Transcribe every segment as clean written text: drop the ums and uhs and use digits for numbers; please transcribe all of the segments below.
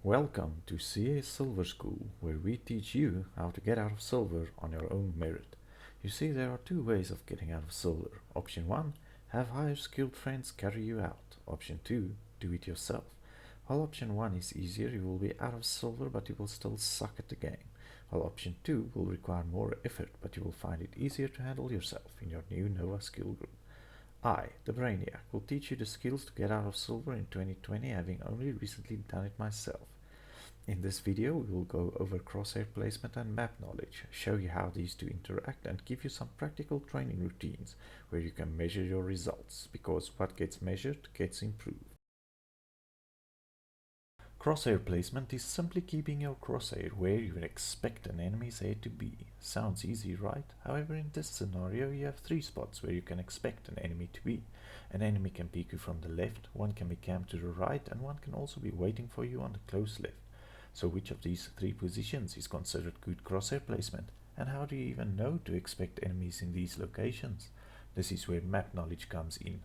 Welcome to CA Silver School, where we teach you how to get out of silver on your own merit. You see, there are two ways of getting out of silver. Option 1, have higher skilled friends carry you out. Option 2, do it yourself. While option 1 is easier, you will be out of silver, but you will still suck at the game. While option 2 will require more effort, but you will find it easier to handle yourself in your new NOAA skill group. I, the Brainiac, will teach you the skills to get out of silver in 2020, having only recently done it myself. In this video, we will go over crosshair placement and map knowledge, show you how these two interact, and give you some practical training routines where you can measure your results, because what gets measured gets improved. Crosshair placement is simply keeping your crosshair where you expect an enemy's head to be. Sounds easy, right? However, in this scenario, you have 3 spots where you can expect an enemy to be. An enemy can peek you from the left, one can be camped to the right, and one can also be waiting for you on the close left. So which of these 3 positions is considered good crosshair placement? And how do you even know to expect enemies in these locations? This is where map knowledge comes in.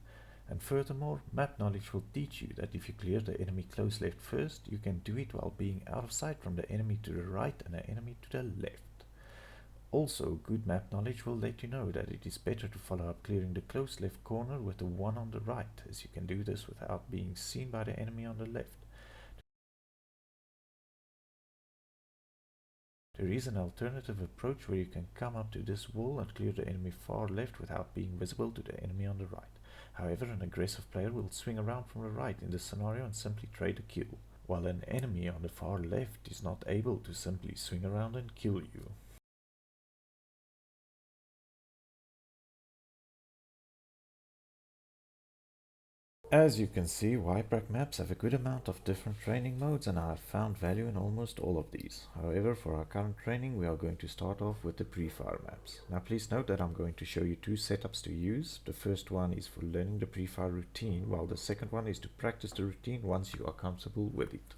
And furthermore, map knowledge will teach you that if you clear the enemy close left first, you can do it while being out of sight from the enemy to the right and the enemy to the left. Also, good map knowledge will let you know that it is better to follow up clearing the close left corner with the one on the right, as you can do this without being seen by the enemy on the left. There is an alternative approach where you can come up to this wall and clear the enemy far left without being visible to the enemy on the right. However, an aggressive player will swing around from the right in this scenario and simply trade a kill, while an enemy on the far left is not able to simply swing around and kill you. As you can see, Yprac maps have a good amount of different training modes, and I have found value in almost all of these. However, for our current training, we are going to start off with the pre-fire maps. Now please note that I'm going to show you 2 setups to use. The first one is for learning the pre-fire routine, while the second one is to practice the routine once you are comfortable with it.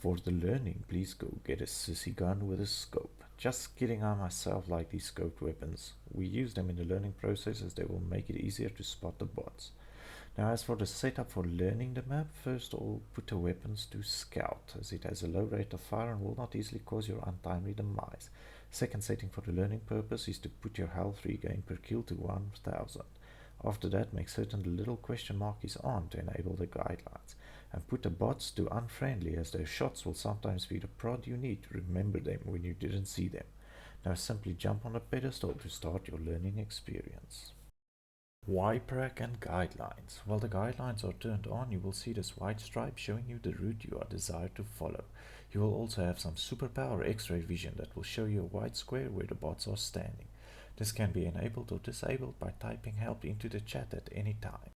For the learning, please go get a sissy gun with a scope. Just kidding, I myself like these scoped weapons. We use them in the learning process as they will make it easier to spot the bots. Now as for the setup for learning the map, first I'll put the weapons to scout, as it has a low rate of fire and will not easily cause your untimely demise. Second setting for the learning purpose is to put your health regain per kill to 1000. After that, make certain the little question mark is on to enable the guidelines. And put the bots to unfriendly, as their shots will sometimes be the prod you need to remember them when you didn't see them. Now simply jump on a pedestal to start your learning experience. Yprac and guidelines. While the guidelines are turned on, you will see this white stripe showing you the route you are desired to follow. You will also have some superpower X-ray vision that will show you a white square where the bots are standing. This can be enabled or disabled by typing help into the chat at any time.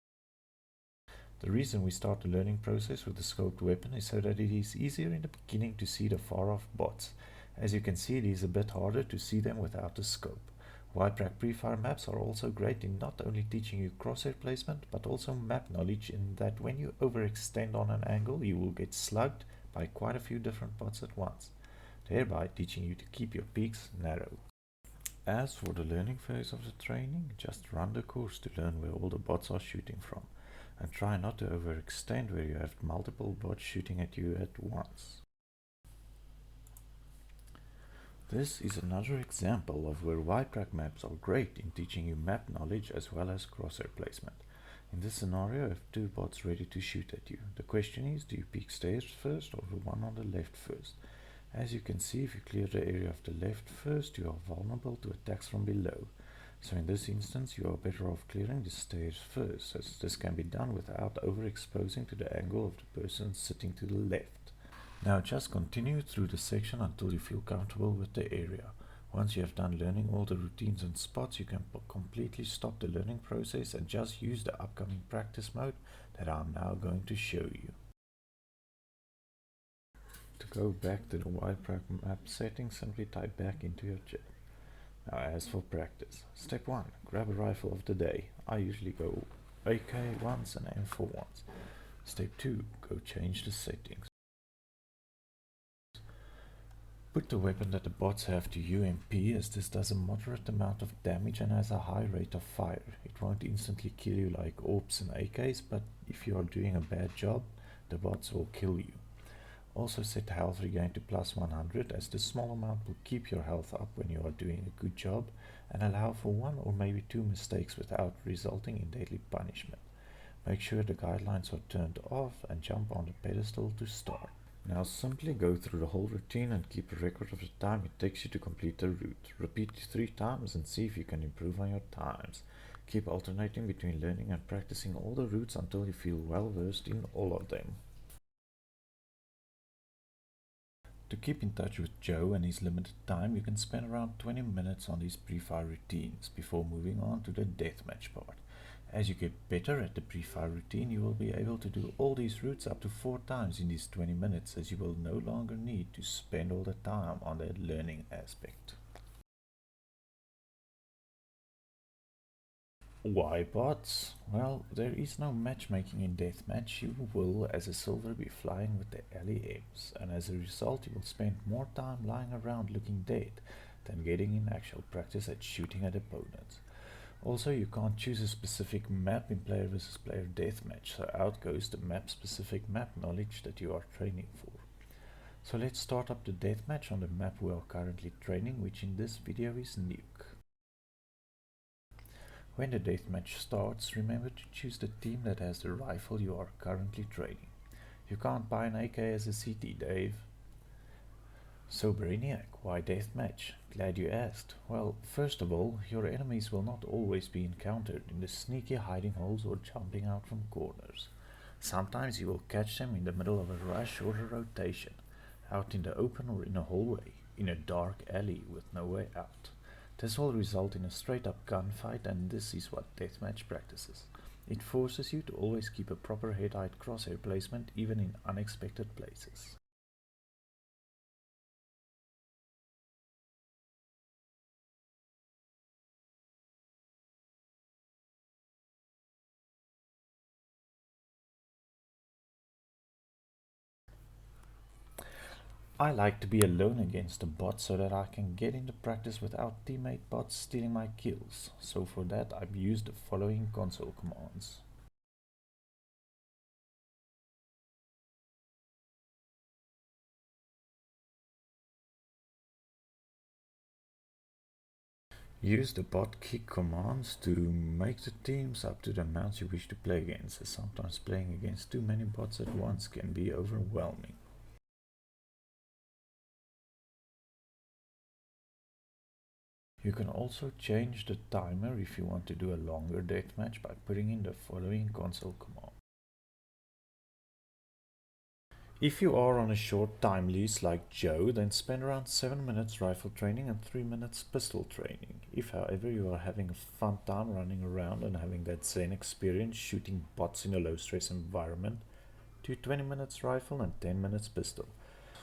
The reason we start the learning process with the scoped weapon is so that it is easier in the beginning to see the far off bots. As you can see, it is a bit harder to see them without the scope. Yprac pre-fire maps are also great in not only teaching you crosshair placement, but also map knowledge, in that when you overextend on an angle, you will get slugged by quite a few different bots at once, thereby teaching you to keep your peaks narrow. As for the learning phase of the training, just run the course to learn where all the bots are shooting from, and try not to overextend where you have multiple bots shooting at you at once. This is another example of where Yprac maps are great in teaching you map knowledge as well as crosshair placement. In this scenario, I have 2 bots ready to shoot at you. The question is, do you peek stairs first or the one on the left first? As you can see, if you clear the area of the left first, you are vulnerable to attacks from below. So in this instance, you are better off clearing the stairs first, as this can be done without overexposing to the angle of the person sitting to the left. Now just continue through the section until you feel comfortable with the area. Once you have done learning all the routines and spots, you can completely stop the learning process and just use the upcoming practice mode that I'm now going to show you. To go back to the Yprac map settings, simply type back into your chat. Now as for practice, step 1, grab a rifle of the day. I usually go AK once and M4 once. Step 2, go change the settings. Put the weapon that the bots have to UMP, as this does a moderate amount of damage and has a high rate of fire. It won't instantly kill you like AWPs and AKs, but if you are doing a bad job, The bots will kill you. Also set health regain to plus 100, as this small amount will keep your health up when you are doing a good job and allow for one or maybe two mistakes without resulting in deadly punishment. Make sure the guidelines are turned off and jump on the pedestal to start. Now simply go through the whole routine and keep a record of the time it takes you to complete the route. Repeat 3 times and see if you can improve on your times. Keep alternating between learning and practicing all the routes until you feel well versed in all of them. To keep in touch with Joe and his limited time, you can spend around 20 minutes on these pre-fire routines before moving on to the deathmatch part. As you get better at the pre-fire routine, you will be able to do all these routes up to 4 times in these 20 minutes, as you will no longer need to spend all the time on the learning aspect. Why bots? Well, there is no matchmaking in deathmatch. You will, as a silver, be flying with the LEMs, and as a result you will spend more time lying around looking dead than getting in actual practice at shooting at opponents. Also, you can't choose a specific map in player versus player deathmatch, so out goes the map specific map knowledge that you are training for. So let's start up the deathmatch on the map we are currently training, which in this video is Nuke. When the deathmatch starts, remember to choose the team that has the rifle you are currently training. You can't buy an AK as a CT, Dave. So Brainiac, why deathmatch? Glad you asked. Well, first of all, your enemies will not always be encountered in the sneaky hiding holes or jumping out from corners. Sometimes you will catch them in the middle of a rush or a rotation, out in the open or in a hallway, in a dark alley with no way out. This will result in a straight up gunfight, and this is what deathmatch practices. It forces you to always keep a proper head-height crosshair placement even in unexpected places. I like to be alone against a bot so that I can get into practice without teammate bots stealing my kills. So for that I've used the following console commands. Use the bot kick commands to make the teams up to the amounts you wish to play against, as sometimes playing against too many bots at once can be overwhelming. You can also change the timer if you want to do a longer deathmatch by putting in the following console command. If you are on a short time lease like Joe, then spend around 7 minutes rifle training and 3 minutes pistol training. If however you are having a fun time running around and having that zen experience shooting bots in a low stress environment, do 20 minutes rifle and 10 minutes pistol.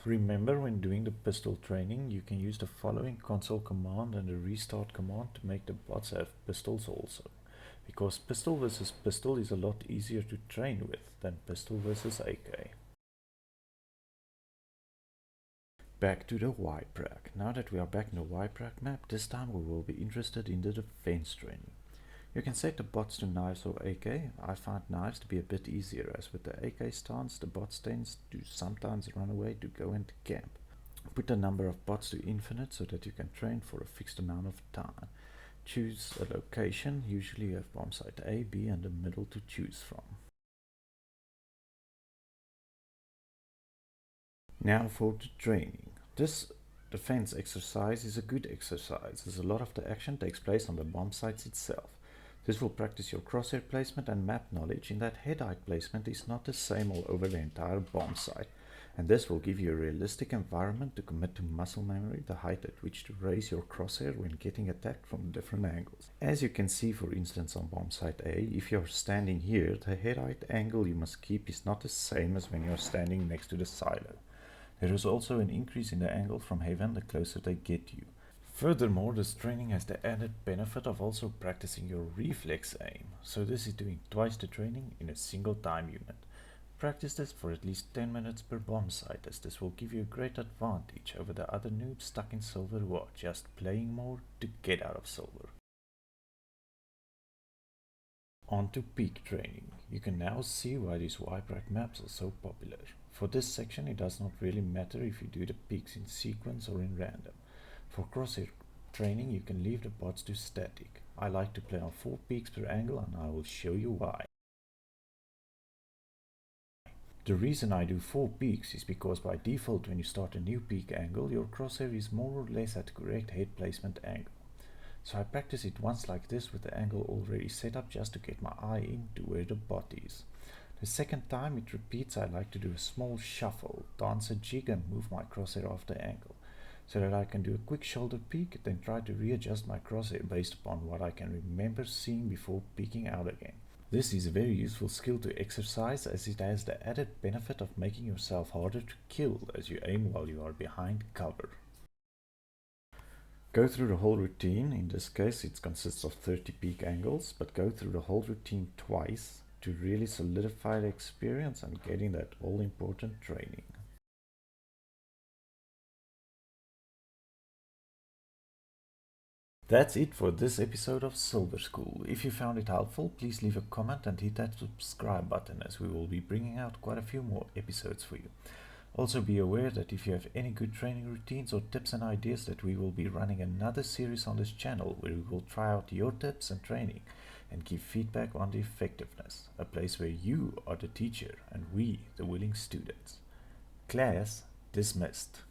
Remember, when doing the pistol training, you can use the following console command and the restart command to make the bots have pistols also, because pistol versus pistol is a lot easier to train with than pistol versus AK. Back to the Yprac. Now that we are back in the Yprac map, this time we will be interested in the defense training. You can set the bots to knives or AK. I find knives to be a bit easier, as with the AK stance the bots tends to sometimes run away to go into camp. Put the number of bots to infinite so that you can train for a fixed amount of time. Choose a location, usually you have bomb site A, B and the middle to choose from. Now for the training. This defense exercise is a good exercise, as a lot of the action takes place on the bomb sites itself. This will practice your crosshair placement and map knowledge, in that head-height placement is not the same all over the entire bomb site, and this will give you a realistic environment to commit to muscle memory the height at which to raise your crosshair when getting attacked from different angles. As you can see, for instance on bomb site A, if you are standing here, the head-height angle you must keep is not the same as when you are standing next to the silo. There is also an increase in the angle from heaven the closer they get you. Furthermore, this training has the added benefit of also practicing your reflex aim, so this is doing twice the training in a single time unit. Practice this for at least 10 minutes per bomb site, as this will give you a great advantage over the other noobs stuck in silver who are just playing more to get out of silver. On to peak training. You can now see why these Yprac maps are so popular. For this section it does not really matter if you do the peaks in sequence or in random. For crosshair training you can leave the bots to static. I like to play on 4 peaks per angle and I will show you why. The reason I do 4 peaks is because by default when you start a new peak angle your crosshair is more or less at the correct head placement angle. So I practice it once like this with the angle already set up just to get my eye into where the bot is. The second time it repeats I like to do a small shuffle, dance a jig and move my crosshair off the angle, so that I can do a quick shoulder peek, then try to readjust my crosshair based upon what I can remember seeing before peeking out again. This is a very useful skill to exercise as it has the added benefit of making yourself harder to kill as you aim while you are behind cover. Go through the whole routine. In this case it consists of 30 peak angles, but go through the whole routine twice to really solidify the experience and getting that all important training. That's it for this episode of Silver School. If you found it helpful, please leave a comment and hit that subscribe button as we will be bringing out quite a few more episodes for you. Also be aware that if you have any good training routines or tips and ideas that we will be running another series on this channel where we will try out your tips and training and give feedback on the effectiveness, a place where you are the teacher and we the willing students. Class dismissed.